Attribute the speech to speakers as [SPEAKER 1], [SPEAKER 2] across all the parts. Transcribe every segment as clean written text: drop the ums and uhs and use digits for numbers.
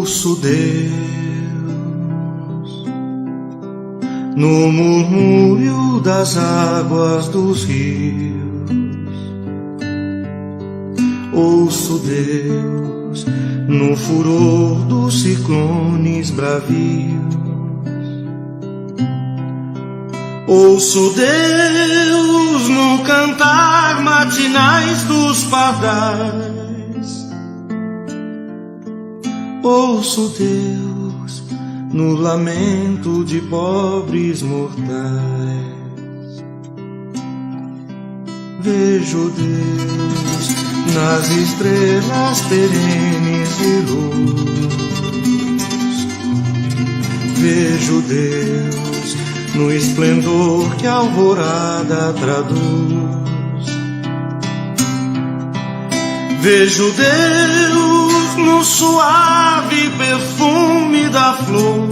[SPEAKER 1] Ouço Deus no murmúrio das águas dos rios. Ouço Deus no furor dos ciclones bravios. Ouço Deus no cantar matinais dos pardais. Ouço Deus no lamento de pobres mortais. Vejo Deus nas estrelas perenes de luz. Vejo Deus no esplendor que a alvorada traduz. Vejo Deus no suave perfume da flor.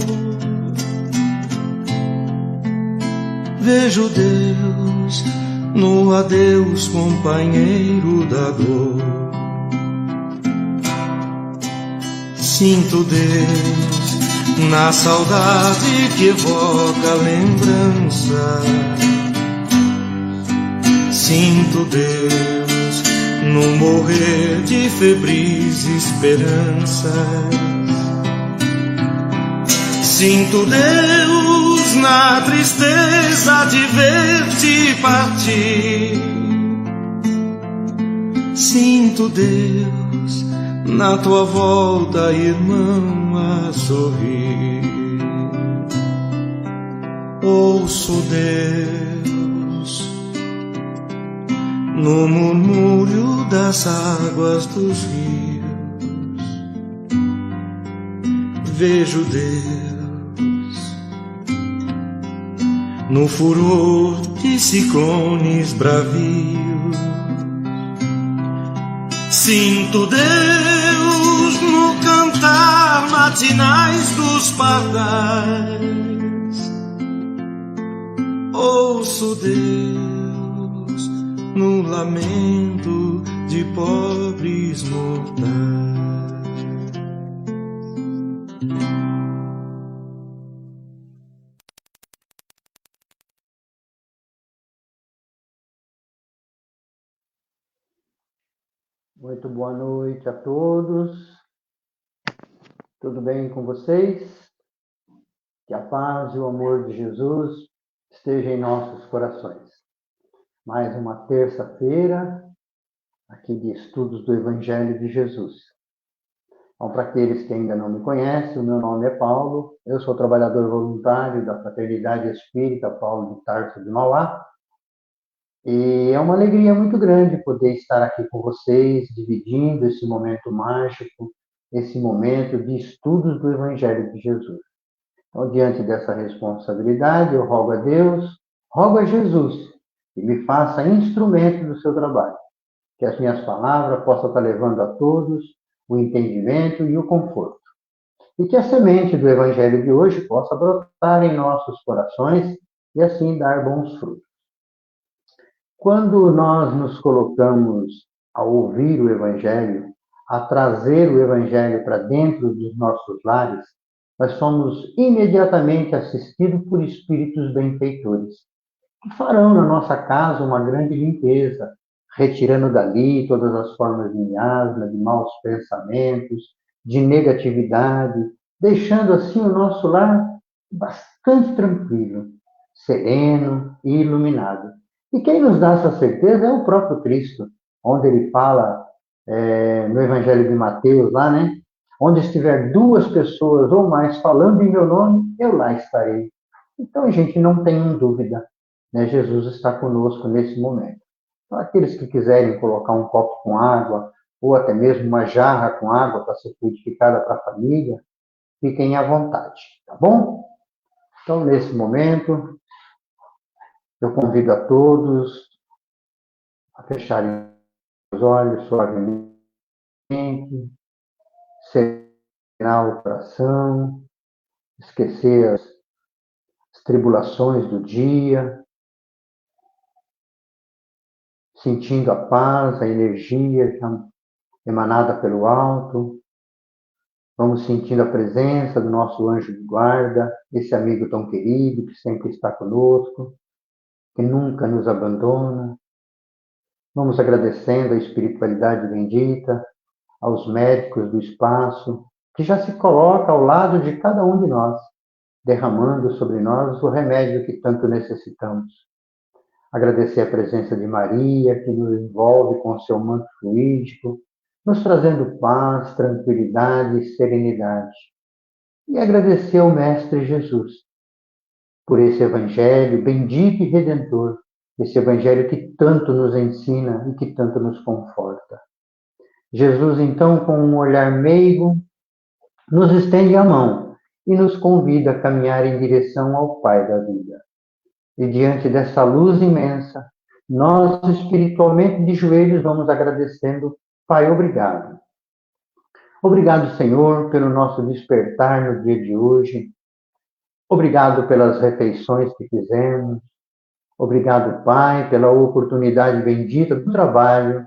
[SPEAKER 1] Vejo Deus no adeus, companheiro da dor. Sinto Deus na saudade que evoca a lembrança. Sinto Deus no morrer de febris esperanças. Sinto Deus na tristeza de ver-te partir. Sinto Deus na tua volta, irmão, a sorrir. Ouço Deus no murmúrio das águas dos rios. Vejo Deus no furor de ciclones bravios. Sinto Deus no cantar matinais dos pardais. Ouço Deus no lamento de pobres mortais.
[SPEAKER 2] Muito boa noite a todos. Tudo bem com vocês? Que a paz e o amor de Jesus estejam em nossos corações. Mais uma terça-feira aqui de estudos do Evangelho de Jesus. Então, para aqueles que ainda não me conhecem, o meu nome é Paulo, eu sou trabalhador voluntário da Fraternidade Espírita Paulo de Tarso de Mauá. E é uma alegria muito grande poder estar aqui com vocês, dividindo esse momento mágico, esse momento de estudos do Evangelho de Jesus. Então, diante dessa responsabilidade, eu rogo a Deus, rogo a Jesus, que me faça instrumento do seu trabalho, que as minhas palavras possam estar levando a todos o entendimento e o conforto. E que a semente do Evangelho de hoje possa brotar em nossos corações e assim dar bons frutos. Quando nós nos colocamos a ouvir o Evangelho, a trazer o Evangelho para dentro dos nossos lares, nós somos imediatamente assistidos por espíritos benfeitores, que farão na nossa casa uma grande limpeza, retirando dali todas as formas de miasma, de maus pensamentos, de negatividade, deixando assim o nosso lar bastante tranquilo, sereno e iluminado. E quem nos dá essa certeza é o próprio Cristo, onde ele fala no Evangelho de Mateus, lá, né? Onde estiver duas pessoas ou mais falando em meu nome, eu lá estarei. Então, gente, não tenham dúvida, né? Jesus está conosco nesse momento. Então, aqueles que quiserem colocar um copo com água, ou até mesmo uma jarra com água para ser purificada para a família, fiquem à vontade, tá bom? Então, nesse momento, eu convido a todos a fecharem os olhos suavemente, serenar o coração, esquecer as tribulações do dia, sentindo a paz, a energia emanada pelo alto, Vamos sentindo a presença do nosso anjo de guarda, esse amigo tão querido que sempre está conosco, que nunca nos abandona. Vamos agradecendo a espiritualidade bendita, aos médicos do espaço, que já se coloca ao lado de cada um de nós, derramando sobre nós o remédio que tanto necessitamos. Agradecer a presença de Maria, que nos envolve com seu manto fluídico, nos trazendo paz, tranquilidade e serenidade. E agradecer ao Mestre Jesus por esse Evangelho bendito e redentor, esse Evangelho que tanto nos ensina e que tanto nos conforta. Jesus, então, com um olhar meigo, nos estende a mão e nos convida a caminhar em direção ao Pai da vida. E diante dessa luz imensa, nós espiritualmente de joelhos vamos agradecendo, Pai, obrigado. Obrigado, Senhor, pelo nosso despertar no dia de hoje. Obrigado pelas refeições que fizemos. Obrigado, Pai, pela oportunidade bendita do trabalho.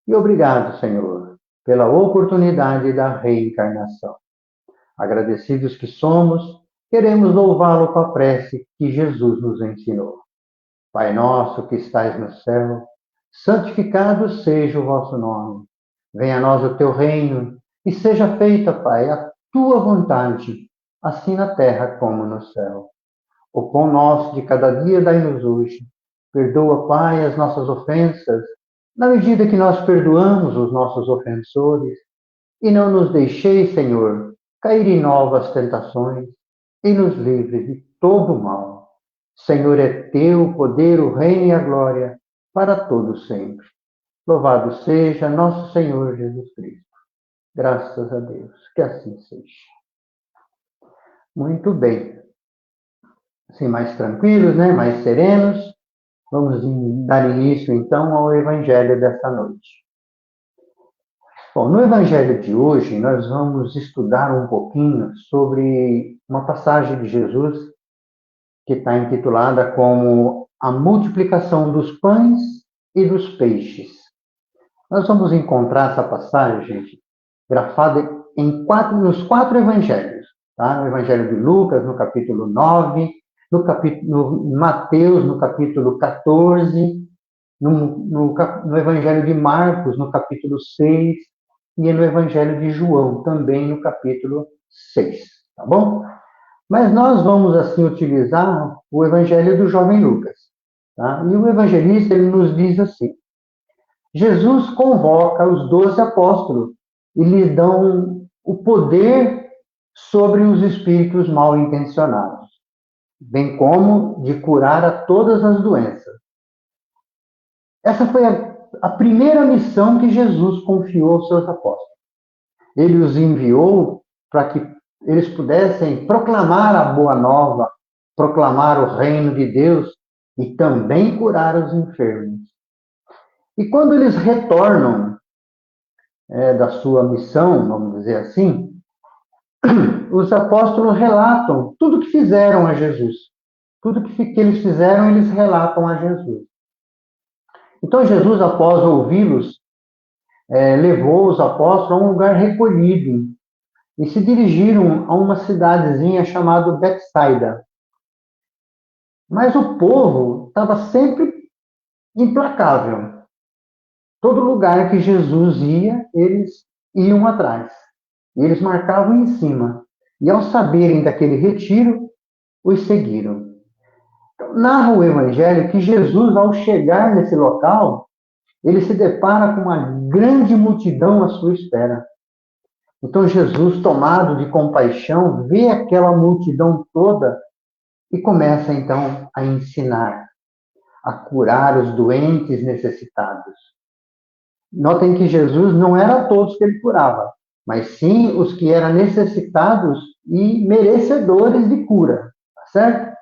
[SPEAKER 2] E obrigado, Senhor, pela oportunidade da reencarnação. Agradecidos que somos, queremos louvá-lo com a prece que Jesus nos ensinou. Pai nosso que estais no céu, santificado seja o vosso nome. Venha a nós o teu reino e seja feita, Pai, a tua vontade, assim na terra como no céu. O pão nosso de cada dia dai-nos hoje. Perdoa, Pai, as nossas ofensas, na medida que nós perdoamos os nossos ofensores. E não nos deixeis, Senhor, cair em novas tentações, e nos livre de todo o mal. Senhor, é teu o poder, o reino e a glória, para todos sempre. Louvado seja nosso Senhor Jesus Cristo. Graças a Deus, que assim seja. Muito bem. Assim, mais tranquilos, né? Mais serenos. Vamos dar início, então, ao Evangelho desta noite. Bom, no Evangelho de hoje, nós vamos estudar um pouquinho sobre uma passagem de Jesus que está intitulada como A Multiplicação dos Pães e dos Peixes. Nós vamos encontrar essa passagem, gente, grafada nos 4 evangelhos. Tá? No Evangelho de Lucas, no capítulo 9, no Mateus, no capítulo 14, no Evangelho de Marcos, no capítulo 6, e no Evangelho de João, também no capítulo 6, tá bom? Mas nós vamos, assim, utilizar o Evangelho do jovem Lucas, tá? E o evangelista, ele nos diz assim: Jesus convoca os 12 apóstolos e lhes dão o poder sobre os espíritos mal intencionados, bem como de curar a todas as doenças. Essa foi a primeira missão que Jesus confiou aos seus apóstolos. Ele os enviou para que eles pudessem proclamar a boa nova, proclamar o reino de Deus e também curar os enfermos. E quando eles retornam da sua missão, vamos dizer assim, os apóstolos relatam tudo que fizeram a Jesus. Tudo que eles fizeram, eles relatam a Jesus. Então Jesus, após ouvi-los, levou os apóstolos a um lugar recolhido e se dirigiram a uma cidadezinha chamada Betsaida. Mas o povo estava sempre implacável. Todo lugar que Jesus ia, eles iam atrás. E eles marcavam em cima. E ao saberem daquele retiro, os seguiram. Então, narra o Evangelho que Jesus, ao chegar nesse local, ele se depara com uma grande multidão à sua espera. Então Jesus, tomado de compaixão, vê aquela multidão toda e começa então a ensinar, a curar os doentes necessitados. Notem que Jesus não era todos que ele curava, mas sim os que eram necessitados e merecedores de cura, tá certo?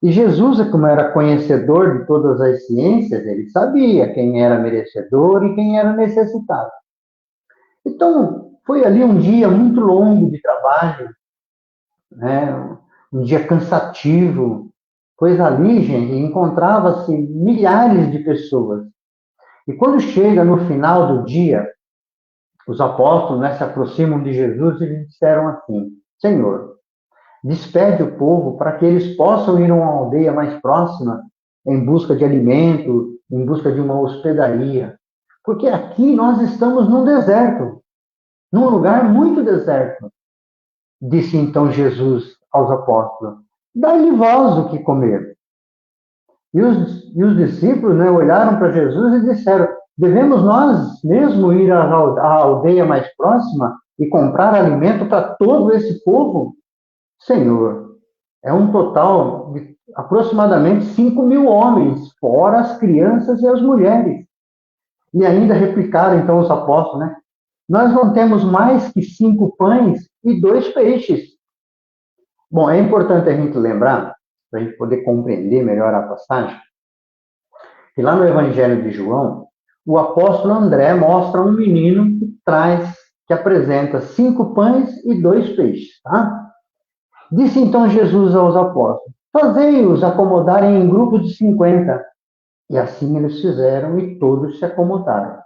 [SPEAKER 2] E Jesus, como era conhecedor de todas as ciências, ele sabia quem era merecedor e quem era necessitado. Então, foi ali um dia muito longo de trabalho, né? Um dia cansativo, pois ali, gente, encontrava-se milhares de pessoas. E quando chega no final do dia, Os apóstolos, né, se aproximam de Jesus e lhe disseram assim: Senhor, despede o povo para que eles possam ir a uma aldeia mais próxima em busca de alimento, em busca de uma hospedaria. Porque aqui nós estamos num deserto, num lugar muito deserto. Disse então Jesus aos apóstolos: dai-lhe vós o que comer. E os discípulos, né, olharam para Jesus e disseram: devemos nós mesmo ir à aldeia mais próxima e comprar alimento para todo esse povo? Senhor, é um total de aproximadamente 5.000 homens, fora as crianças e as mulheres. E ainda replicaram então os apóstolos, né? Nós não temos mais que 5 pães e 2 peixes. Bom, é importante a gente lembrar, para a gente poder compreender melhor a passagem, que lá no Evangelho de João, o apóstolo André mostra um menino que apresenta 5 pães e 2 peixes, tá? Disse então Jesus aos apóstolos: fazei-os acomodarem em grupos de 50. E assim eles fizeram e todos se acomodaram.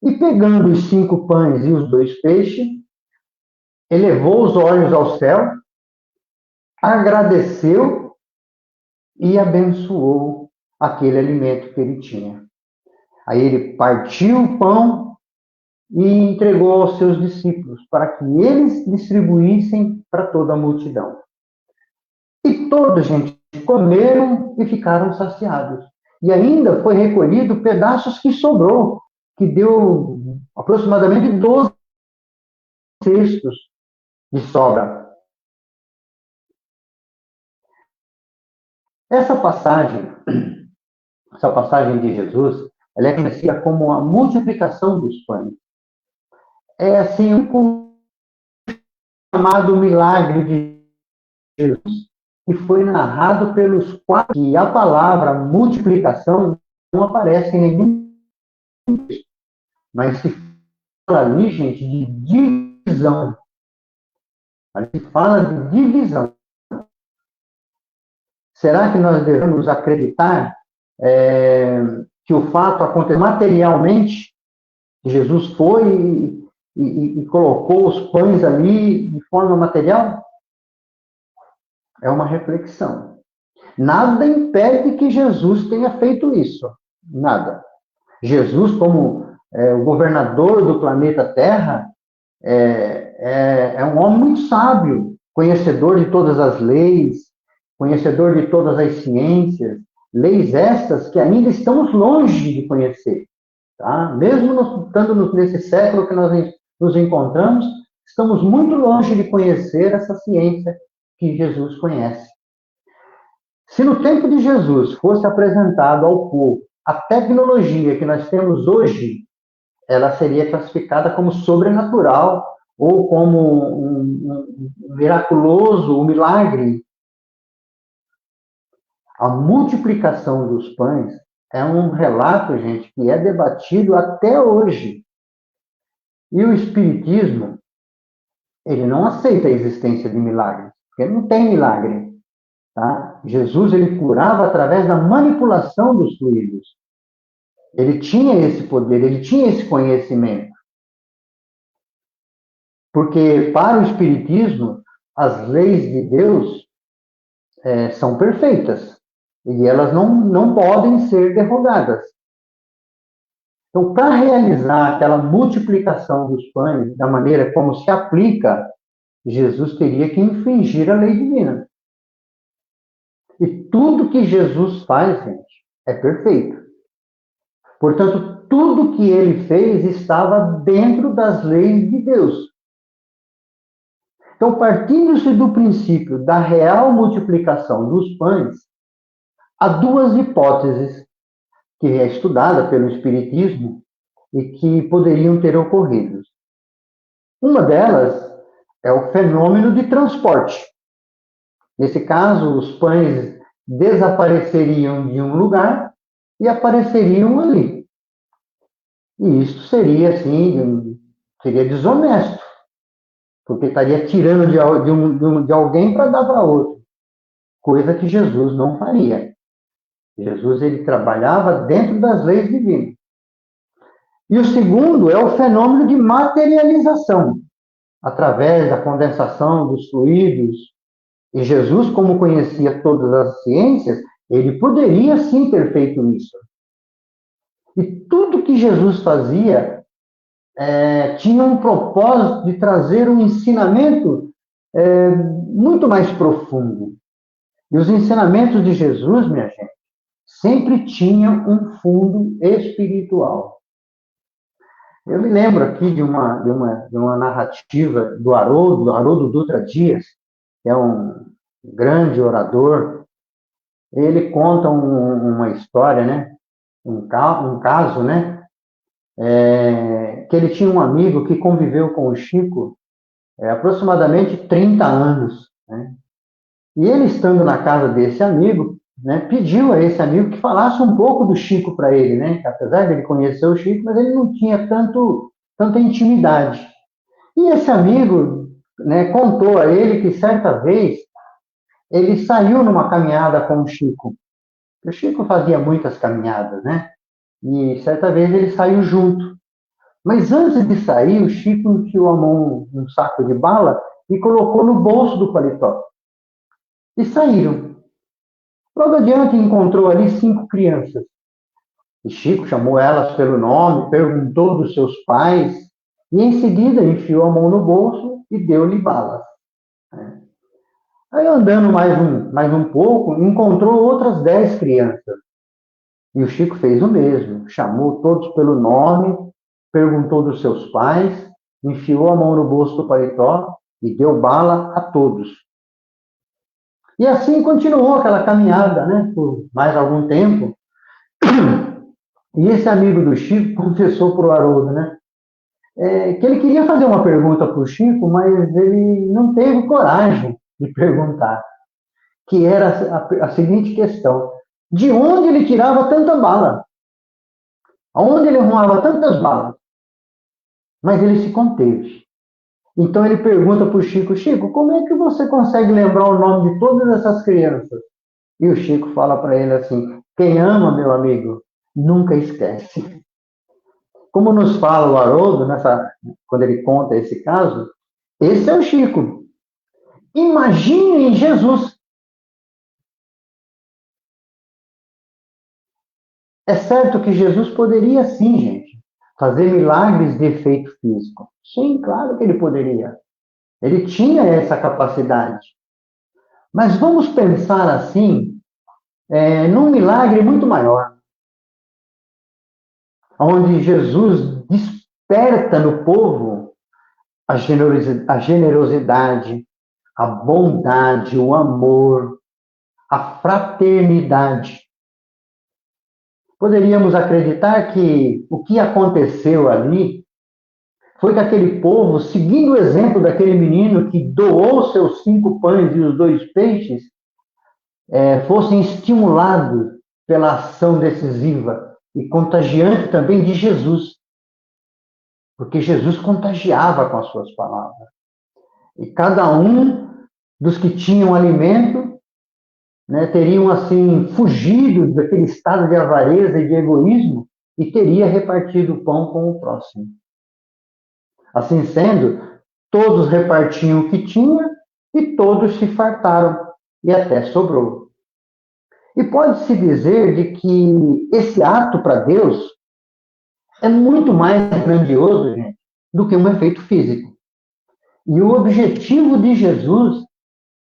[SPEAKER 2] E pegando os 5 pães e os 2 peixes, elevou os olhos ao céu, agradeceu e abençoou aquele alimento que ele tinha. Aí ele partiu o pão e entregou aos seus discípulos para que eles distribuíssem para toda a multidão. E todos, gente, comeram e ficaram saciados. E ainda foi recolhido pedaços que sobrou, que deu aproximadamente 12 cestos de sobra. Essa passagem, essa passagem de Jesus, ela é conhecida como a multiplicação dos pães. É assim um chamado milagre de Jesus, que foi narrado pelos quatro, que a palavra multiplicação não aparece em nenhum, mas se fala ali, gente, de divisão. Ali se fala de divisão. Será que nós devemos acreditar que o fato aconteceu materialmente? Que Jesus foi e colocou os pães ali de forma material? É uma reflexão. Nada impede que Jesus tenha feito isso. Nada. Jesus, como o governador do planeta Terra, é um homem muito sábio, conhecedor de todas as leis, conhecedor de todas as ciências, leis estas que ainda estamos longe de conhecer. Tá? Mesmo estando nesse século que nós nos encontramos, estamos muito longe de conhecer essa ciência que Jesus conhece. Se no tempo de Jesus fosse apresentado ao povo a tecnologia que nós temos hoje, ela seria classificada como sobrenatural ou como um miraculoso, um milagre. A multiplicação dos pães é um relato, gente, que é debatido até hoje. E o Espiritismo, ele não aceita a existência de milagres, porque não tem milagre. Tá? Jesus, ele curava através da manipulação dos fluidos. Ele tinha esse poder, ele tinha esse conhecimento. Porque para o Espiritismo, as leis de Deus são perfeitas. E elas não podem ser derrogadas. Então, para realizar aquela multiplicação dos pães, da maneira como se aplica, Jesus teria que infringir a lei divina. E tudo que Jesus faz, gente, é perfeito. Portanto, tudo que ele fez estava dentro das leis de Deus. Então, partindo-se do princípio da real multiplicação dos pães, há duas hipóteses que é estudada pelo Espiritismo e que poderiam ter ocorrido. Uma delas é o fenômeno de transporte. Nesse caso, os pães desapareceriam de um lugar e apareceriam ali. E isso seria, assim, seria desonesto, porque estaria tirando de alguém para dar para outro, coisa que Jesus não faria. Jesus, ele trabalhava dentro das leis divinas. E o segundo é o fenômeno de materialização, através da condensação dos fluidos. E Jesus, como conhecia todas as ciências, ele poderia sim ter feito isso. E tudo que Jesus fazia tinha um propósito de trazer um ensinamento muito mais profundo. E os ensinamentos de Jesus, minha gente, sempre tinham um fundo espiritual. Eu me lembro aqui de uma narrativa do Haroldo Dutra Dias, que é um grande orador. Ele conta uma história, né? Um caso, né? Que ele tinha um amigo que conviveu com o Chico aproximadamente 30 anos, né? E ele, estando na casa desse amigo, né, pediu a esse amigo que falasse um pouco do Chico para ele, né? Apesar de ele conhecer o Chico, mas ele não tinha tanta intimidade. E esse amigo, né, contou a ele que certa vez ele saiu numa caminhada com o Chico. O Chico fazia muitas caminhadas, né? E certa vez ele saiu junto. Mas antes de sair, o Chico enfiou a mão num saco de bala e colocou no bolso do paletó. E saíram. Logo adiante encontrou ali 5 crianças. E Chico chamou elas pelo nome, perguntou dos seus pais e em seguida enfiou a mão no bolso e deu-lhe balas. Aí andando mais um pouco, encontrou outras 10 crianças. E o Chico fez o mesmo, chamou todos pelo nome, perguntou dos seus pais, enfiou a mão no bolso do paletó e deu bala a todos. E assim continuou aquela caminhada, né, por mais algum tempo. E esse amigo do Chico confessou para o Haroldo, né, que ele queria fazer uma pergunta para o Chico, mas ele não teve coragem de perguntar, que era a seguinte questão: de onde ele tirava tanta bala? Aonde ele arrumava tantas balas? Mas ele se conteve. Então ele pergunta para o Chico: Chico, como é que você consegue lembrar o nome de todas essas crianças? E o Chico fala para ele assim: quem ama, meu amigo, nunca esquece. Como nos fala o Haroldo, quando ele conta esse caso, esse é o Chico. Imagine em Jesus. É certo que Jesus poderia sim, gente, fazer milagres de efeito físico. Sim, claro que ele poderia. Ele tinha essa capacidade. Mas vamos pensar assim, num milagre muito maior, onde Jesus desperta no povo a generosidade, a bondade, o amor, a fraternidade. Poderíamos acreditar que o que aconteceu ali foi que aquele povo, seguindo o exemplo daquele menino que doou seus 5 pães e os 2 peixes, fossem estimulados pela ação decisiva e contagiante também de Jesus, porque Jesus contagiava com as suas palavras. E cada um dos que tinham alimento, né, teriam assim fugido daquele estado de avareza e de egoísmo e teria repartido o pão com o próximo. Assim sendo, todos repartiam o que tinha e todos se fartaram e até sobrou. E pode-se dizer de que esse ato para Deus é muito mais grandioso, gente, do que um efeito físico. E o objetivo de Jesus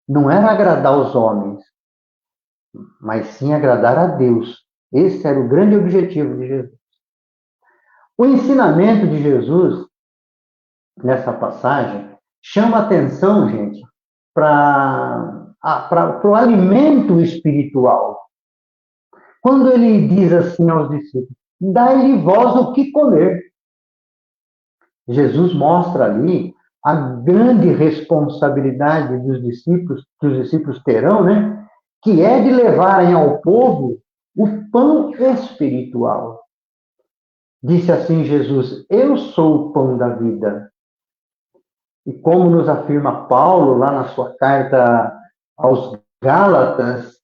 [SPEAKER 2] não era agradar os homens, mas sim agradar a Deus. Esse era o grande objetivo de Jesus. O ensinamento de Jesus, nessa passagem, chama atenção, gente, para o alimento espiritual. Quando ele diz assim aos discípulos: dai-lhe vós o que comer. Jesus mostra ali a grande responsabilidade dos discípulos, que os discípulos terão, né? Que é de levarem ao povo o pão espiritual. Disse assim Jesus: eu sou o pão da vida. E como nos afirma Paulo lá na sua carta aos Gálatas,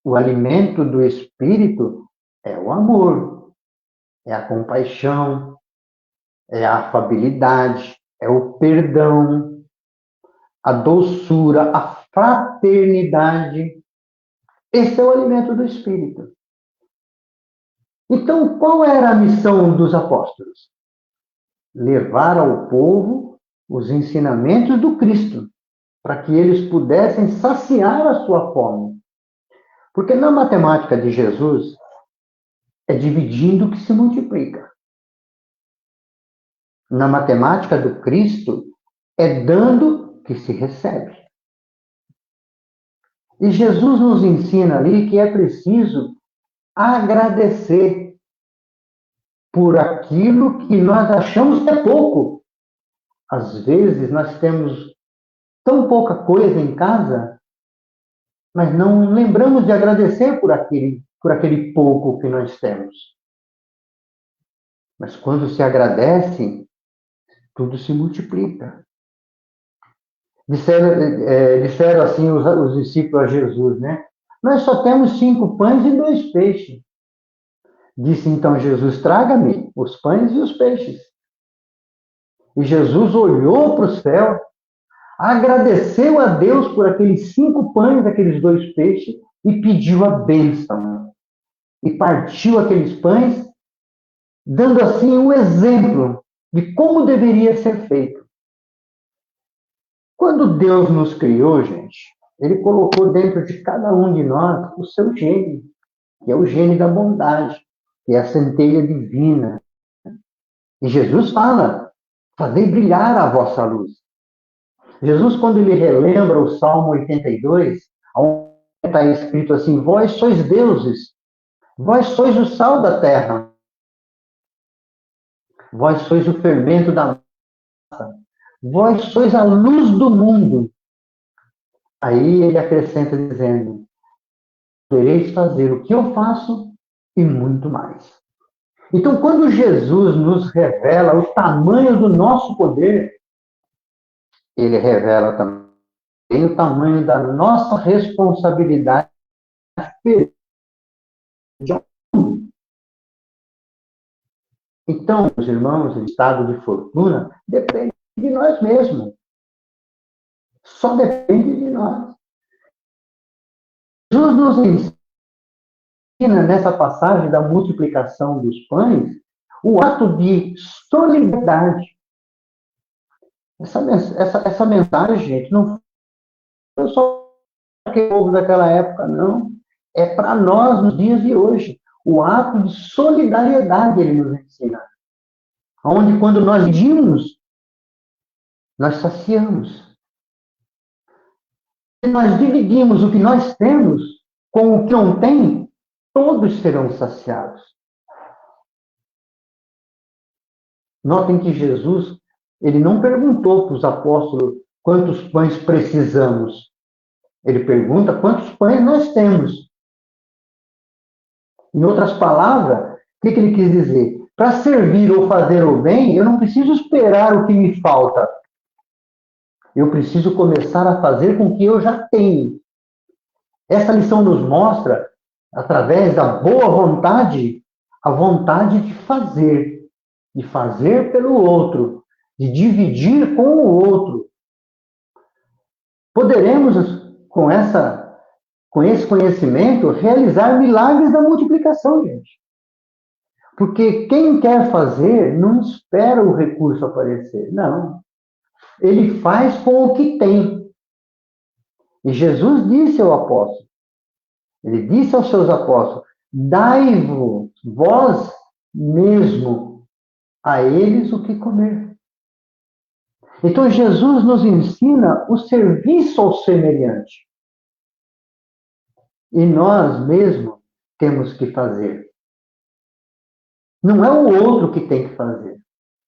[SPEAKER 2] o alimento do espírito é o amor, é a compaixão, é a afabilidade, é o perdão, a doçura, a fraternidade. Esse é o alimento do Espírito. Então, qual era a missão dos apóstolos? Levar ao povo os ensinamentos do Cristo, para que eles pudessem saciar a sua fome. Porque na matemática de Jesus, é dividindo que se multiplica. Na matemática do Cristo, é dando que se recebe. E Jesus nos ensina ali que é preciso agradecer por aquilo que nós achamos que é pouco. Às vezes nós temos tão pouca coisa em casa, mas não lembramos de agradecer por aquele pouco que nós temos. Mas quando se agradece, tudo se multiplica. Disseram assim os discípulos a Jesus, né? Nós só temos 5 pães e 2 peixes. Disse então Jesus, traga-me os pães e os peixes. E Jesus olhou para o céu, agradeceu a Deus por aqueles 5 pães, aqueles 2 peixes, e pediu a bênção. E partiu aqueles pães, dando assim um exemplo de como deveria ser feito. Quando Deus nos criou, gente, Ele colocou dentro de cada um de nós o seu gene, que é o gene da bondade, que é a centelha divina. E Jesus fala, fazei brilhar a vossa luz. Jesus, quando ele relembra o Salmo 82, onde está escrito assim, vós sois deuses, vós sois o sal da terra, vós sois o fermento da massa, vós sois a luz do mundo. Aí ele acrescenta dizendo, podereis fazer o que eu faço e muito mais. Então, quando Jesus nos revela o tamanho do nosso poder, ele revela também o tamanho da nossa responsabilidade. Então, meus irmãos, o estado de fortuna depende de nós mesmos. Só depende de nós. Jesus nos ensina nessa passagem da multiplicação dos pães o ato de solidariedade. Essa mensagem, gente, não foi só para aquele povo daquela época, não. É para nós nos dias de hoje. O ato de solidariedade ele nos ensina. Onde quando nós pedimos, nós saciamos. Se nós dividimos o que nós temos com o que não tem, todos serão saciados. Notem que Jesus, ele não perguntou para os apóstolos quantos pães precisamos. Ele pergunta quantos pães nós temos. Em outras palavras, o que ele quis dizer? Para servir ou fazer o bem, eu não preciso esperar o que me falta. Eu preciso começar a fazer com o que eu já tenho. Essa lição nos mostra, através da boa vontade, a vontade de fazer pelo outro, de dividir com o outro. Poderemos, com esse conhecimento, realizar milagres da multiplicação, gente. Porque quem quer fazer não espera o recurso aparecer. Não. Ele faz com o que tem. E Jesus disse ao apóstolo, ele disse aos seus apóstolos, dai-vos vós mesmo a eles o que comer. Então Jesus nos ensina o serviço ao semelhante. E nós mesmos temos que fazer. Não é o outro que tem que fazer.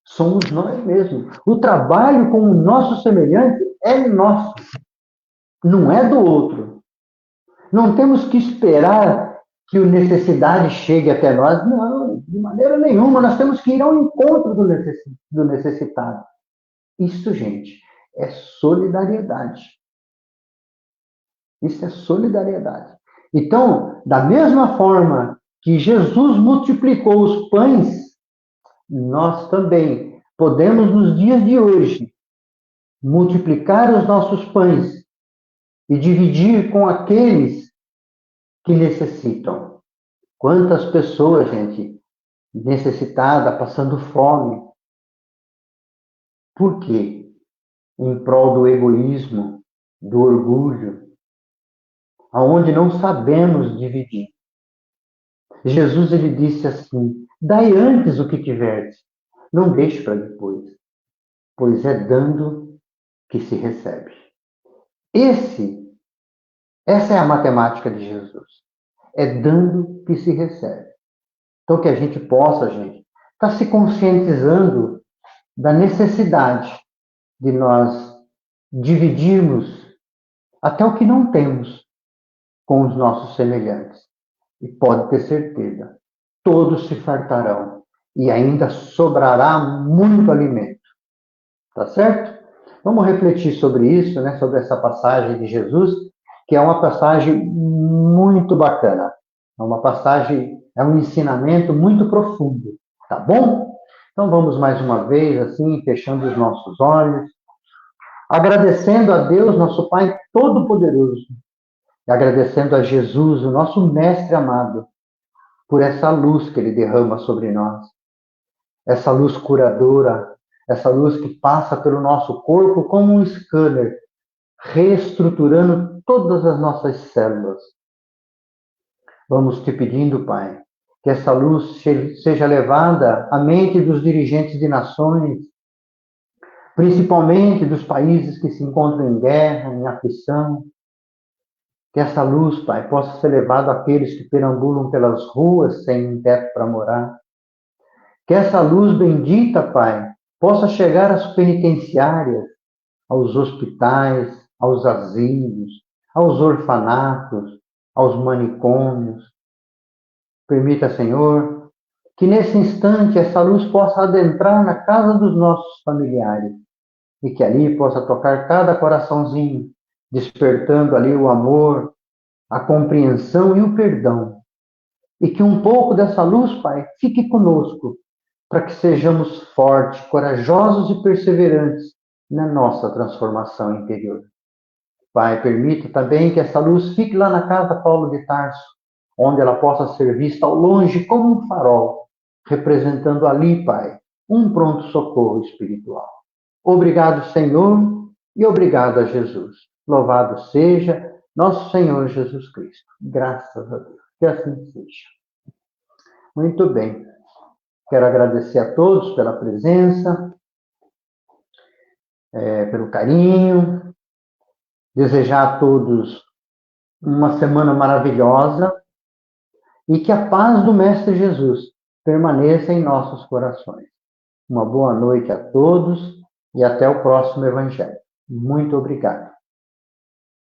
[SPEAKER 2] Somos nós mesmos. O trabalho com o nosso semelhante é nosso. Não é do outro. Não temos que esperar que a necessidade chegue até nós. Não, de maneira nenhuma. Nós temos que ir ao encontro do necessitado. Isso, gente, é solidariedade. Isso é solidariedade. Então, da mesma forma que Jesus multiplicou os pães, nós também podemos, nos dias de hoje, multiplicar os nossos pães e dividir com aqueles que necessitam. Quantas pessoas, gente, necessitada, passando fome. Por quê? Em prol do egoísmo, do orgulho, aonde não sabemos dividir. Jesus, ele disse assim: dai antes o que tiverdes, não deixe para depois, pois é dando que se recebe. Essa é a matemática de Jesus. É dando que se recebe. Então, que a gente possa, gente, estar se conscientizando da necessidade de nós dividirmos até o que não temos com os nossos semelhantes. E pode ter certeza, todos se fartarão e ainda sobrará muito alimento. Tá certo? Vamos refletir sobre isso, né? Sobre essa passagem de Jesus, que é uma passagem muito bacana. É uma passagem, é um ensinamento muito profundo. Tá bom? Então vamos mais uma vez, assim, fechando os nossos olhos, agradecendo a Deus, nosso Pai Todo-Poderoso, e agradecendo a Jesus, o nosso Mestre amado, por essa luz que Ele derrama sobre nós, essa luz curadora, essa luz que passa pelo nosso corpo como um scanner, reestruturando todas as nossas células. Vamos te pedindo, Pai, que essa luz seja levada à mente dos dirigentes de nações, principalmente dos países que se encontram em guerra, em aflição. Que essa luz, Pai, possa ser levada àqueles que perambulam pelas ruas sem um teto para morar. Que essa luz bendita, Pai, possa chegar às penitenciárias, aos hospitais, aos asilos, aos orfanatos, aos manicômios. Permita, Senhor, que nesse instante essa luz possa adentrar na casa dos nossos familiares e que ali possa tocar cada coraçãozinho, despertando ali o amor, a compreensão e o perdão. E que um pouco dessa luz, Pai, fique conosco, para que sejamos fortes, corajosos e perseverantes na nossa transformação interior. Pai, permita também que essa luz fique lá na casa Paulo de Tarso, onde ela possa ser vista ao longe como um farol, representando ali, Pai, um pronto-socorro espiritual. Obrigado, Senhor, e obrigado a Jesus. Louvado seja nosso Senhor Jesus Cristo. Graças a Deus. Que assim seja. Muito bem. Quero agradecer a todos pela presença, pelo carinho, desejar a todos uma semana maravilhosa e que a paz do Mestre Jesus permaneça em nossos corações. Uma boa noite a todos e até o próximo Evangelho. Muito obrigado.